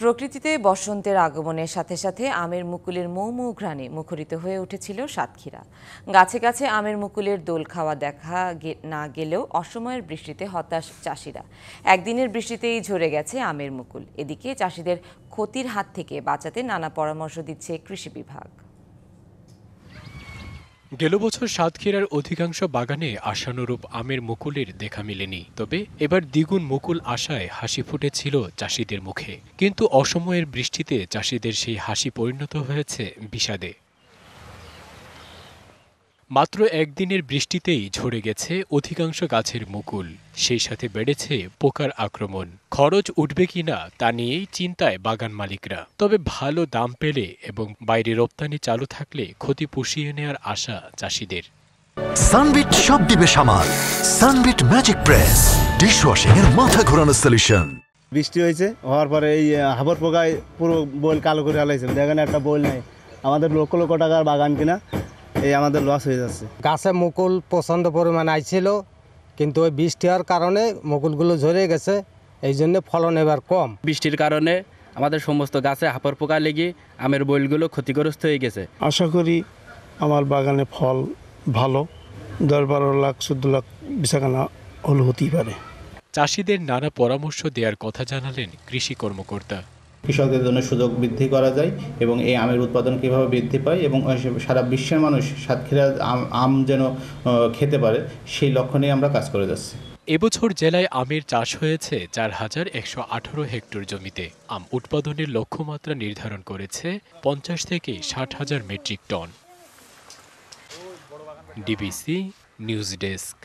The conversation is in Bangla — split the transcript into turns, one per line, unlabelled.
প্রকৃতিতে বসন্তের আগমনের সাথে সাথে আমের মুকুলের মৌ মৌ ঘ্রাণে মুখরিত হয়ে উঠেছিল সাতক্ষীরা। গাছে গাছে আমের মুকুলের দোল খাওয়া দেখা না গেলেও অসময়ের বৃষ্টিতে হতাশ চাষিরা। একদিনের বৃষ্টিতেই ঝরে গেছে আমের মুকুল। এদিকে চাষিদের ক্ষতির হাত থেকে বাঁচাতে নানা পরামর্শ দিচ্ছে কৃষি বিভাগ।
গেল বছর সাতক্ষীরার অধিকাংশ বাগানে আশানুরূপ আমের মুকুলের দেখা মেলেনি, তবে এবার দ্বিগুণ মুকুল আশায় হাসি ফুটেছিল চাষিদের মুখে। কিন্তু অসময়ের বৃষ্টিতে চাষিদের সেই হাসি পরিণত হয়েছে বিষাদে। মাত্র একদিনের বৃষ্টিতেই ঝরে গেছে অধিকাংশ গাছের মুকুল, সেই সাথে বেড়েছে পোকার আক্রমণ। খরচ উঠবে কিনা তা নিয়েই চিন্তায় বাগান মালিকরা। তবে ভালো দাম পেলে এবং বাইরে রপ্তানি চালু থাকলে ক্ষতি পুষিয়ে নেওয়ার আশা চাষিদের।
সানবিট সব দিবে সামাল। সানবিট ম্যাজিক প্রেস ডিশওয়াশিং এর মাথা ঘোরানো সলিউশন।
বৃষ্টি হয়েছে, হওয়ার পরে এই হাবর পোকায় পুরো বইল কালো করে ফেলাইছে। দেখেন একটা বইল নাই, আমাদের লক্ষ লক্ষ টাকার বাগান কিনা এই আমাদের লস হয়ে যাচ্ছে।
গাছে মুকুল প্রচণ্ড পরিমাণ আইছিল, কিন্তু ওই বৃষ্টি হওয়ার কারণে মুকুলগুলো ঝরে গেছে, এই জন্য ফলন এবার কম।
বৃষ্টির কারণে আমাদের সমস্ত গাছে হাঁপার পোকা লেগে আমের বইলগুলো ক্ষতিগ্রস্ত হয়ে গেছে।
আশা করি আমার বাগানে ফল ভালো, 10-12 লাখ 14 লাখ বেচাকেনা হলে হতেই পারে।
চাষিদের নানা পরামর্শ দেওয়ার কথা জানালেন কৃষি কর্মকর্তা।
কৃষকদের জন্য সুযোগ বৃদ্ধি করা যায় এবং এই আমের উৎপাদন কীভাবে বৃদ্ধি পায় এবং সারা বিশ্বের মানুষ সাতক্ষীরা আম যেন খেতে পারে, সেই লক্ষ্য নিয়ে আমরা কাজ করে যাচ্ছি।
এবছর জেলায় আমের চাষ হয়েছে 4118 হেক্টর জমিতে। আম উৎপাদনের লক্ষ্যমাত্রা নির্ধারণ করেছে 50 থেকে 60 হাজার metric ton. DBC news desk.